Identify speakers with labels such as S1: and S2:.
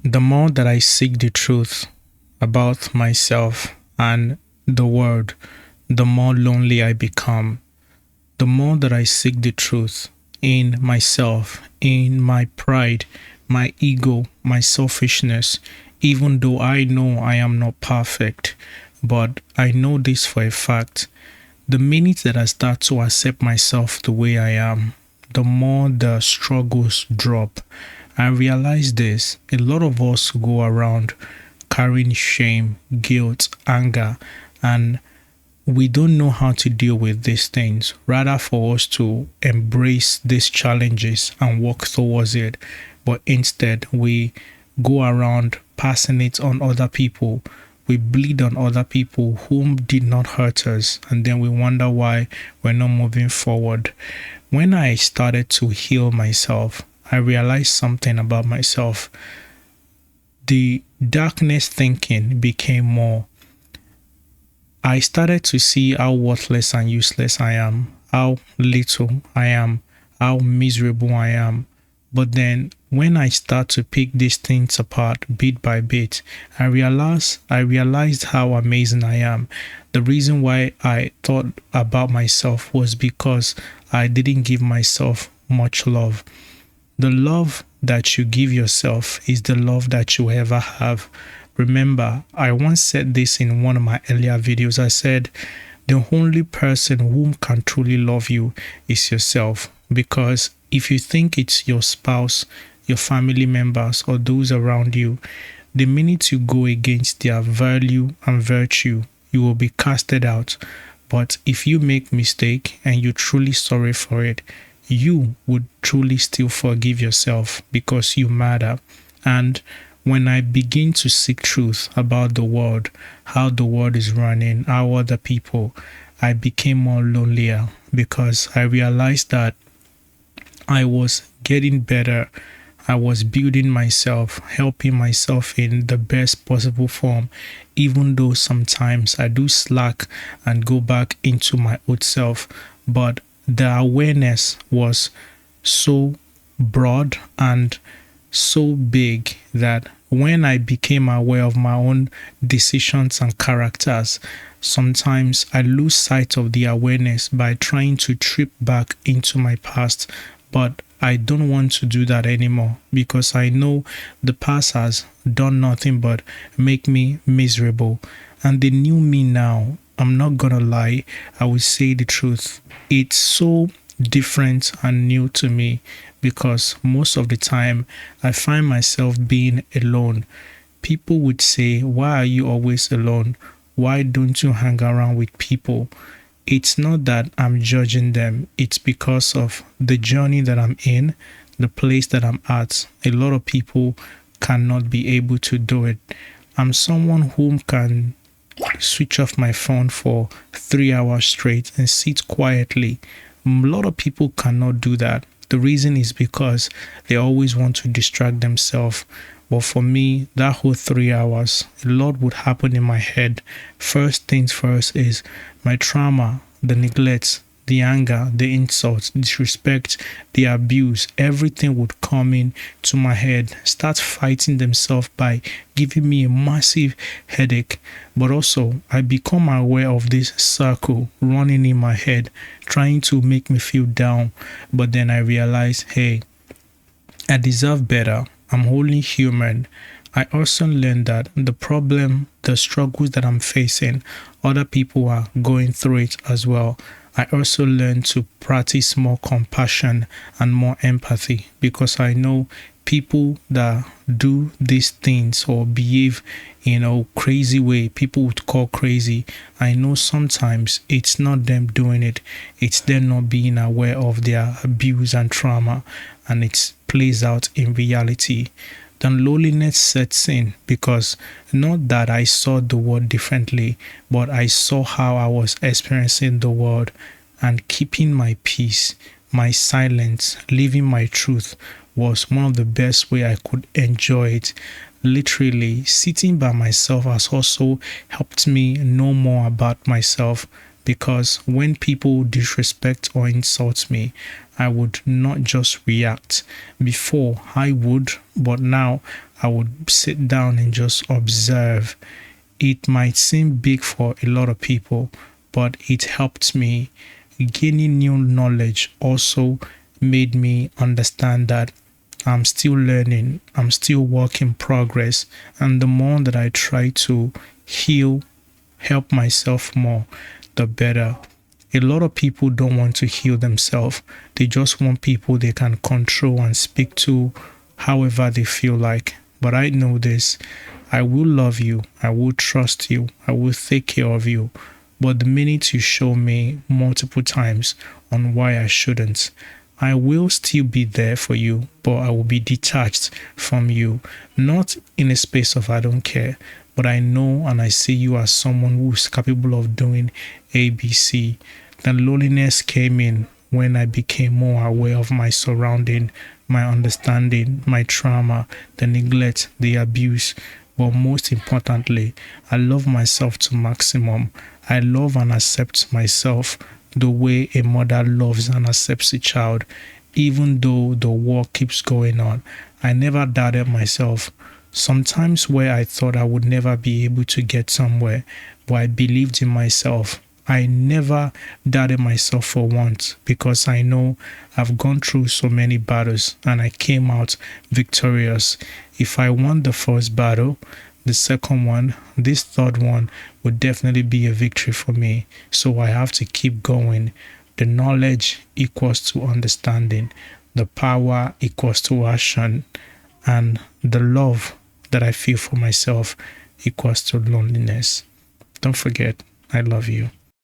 S1: The more that I seek the truth about myself and the world, the more lonely I become. The more that I seek the truth in myself, in my pride, my ego, my selfishness, even though I know I am not perfect, but I know this for a fact. The minute that I start to accept myself the way I am, the more the struggles drop. I realize this. A lot of us go around carrying shame, guilt, anger, and we don't know how to deal with these things. Rather, for us to embrace these challenges and work towards it, but instead we go around passing it on other people. We bleed on other people whom did not hurt us, and then we wonder why we're not moving forward. When I started to heal myself, I realized something about myself. The darkness thinking became more. I started to see how worthless and useless I am, how little I am, how miserable I am. But then when I start to pick these things apart bit by bit, I realized how amazing I am. The reason why I thought about myself was because I didn't give myself much love. The love that you give yourself is the love that you ever have. Remember, I once said this in one of my earlier videos. I said, the only person whom can truly love you is yourself. Because if you think it's your spouse, your family members, or those around you, the minute you go against their value and virtue, you will be casted out. But if you make mistake and you're truly sorry for it, you would truly still forgive yourself because you matter. And when I begin to seek truth about the world, how the world is running, how other people, I became more lonelier because I realized that I was getting better. I was building myself, helping myself in the best possible form, even though sometimes I do slack and go back into my old self. But the awareness was so broad and so big that when I became aware of my own decisions and characters, sometimes I lose sight of the awareness by trying to trip back into my past. But I don't want to do that anymore because I know the past has done nothing but make me miserable. And the new me now, I'm not gonna lie, I will say the truth. It's so different and new to me because most of the time I find myself being alone. People would say, why are you always alone? Why don't you hang around with people? It's not that I'm judging them. It's because of the journey that I'm in, the place that I'm at. A lot of people cannot be able to do it. I'm someone who can switch off my phone for 3 hours straight and sit quietly. A lot of people cannot do that. The reason is because they always want to distract themselves. But for me, that whole 3 hours, a lot would happen in my head. First things first is my trauma, the neglect, the anger, the insults, disrespect, the abuse, everything would come in to my head, start fighting themselves by giving me a massive headache. But also, I become aware of this circle running in my head, trying to make me feel down. But then I realize, hey, I deserve better. I'm only human. I also learned that the problem, the struggles that I'm facing, other people are going through it as well. I also learned to practice more compassion and more empathy because I know people that do these things or behave in a crazy way, people would call crazy. I know sometimes it's not them doing it, it's them not being aware of their abuse and trauma, and it plays out in reality. Then loneliness sets in because not that I saw the world differently, but I saw how I was experiencing the world, and keeping my peace, my silence, living my truth was one of the best way I could enjoy it. Literally, sitting by myself has also helped me know more about myself, because when people disrespect or insult me, I would not just react. Before I would, but now I would sit down and just observe. It might seem big for a lot of people, but it helped me. Gaining new knowledge also made me understand that I'm still learning, I'm still work in progress, and the more that I try to heal, help myself more, the better. A lot of people don't want to heal themselves. They just want people they can control and speak to however they feel like. But I know this. I will love you. I will trust you. I will take care of you. But the minute you show me multiple times on why I shouldn't, I will still be there for you, but I will be detached from you. Not in a space of I don't care, but I know and I see you as someone who is capable of doing ABC. The loneliness came in when I became more aware of my surrounding, my understanding, my trauma, the neglect, the abuse. But most importantly, I love myself to maximum. I love and accept myself the way a mother loves and accepts a child. Even though the war keeps going on, I never doubted myself. Sometimes where I thought I would never be able to get somewhere, but I believed in myself. I never doubted myself for once because I know I've gone through so many battles and I came out victorious. If I won the first battle, the second one, this third one would definitely be a victory for me. So I have to keep going. The knowledge equals to understanding, the power equals to action, and the love that I feel for myself equals to loneliness. Don't forget, I love you.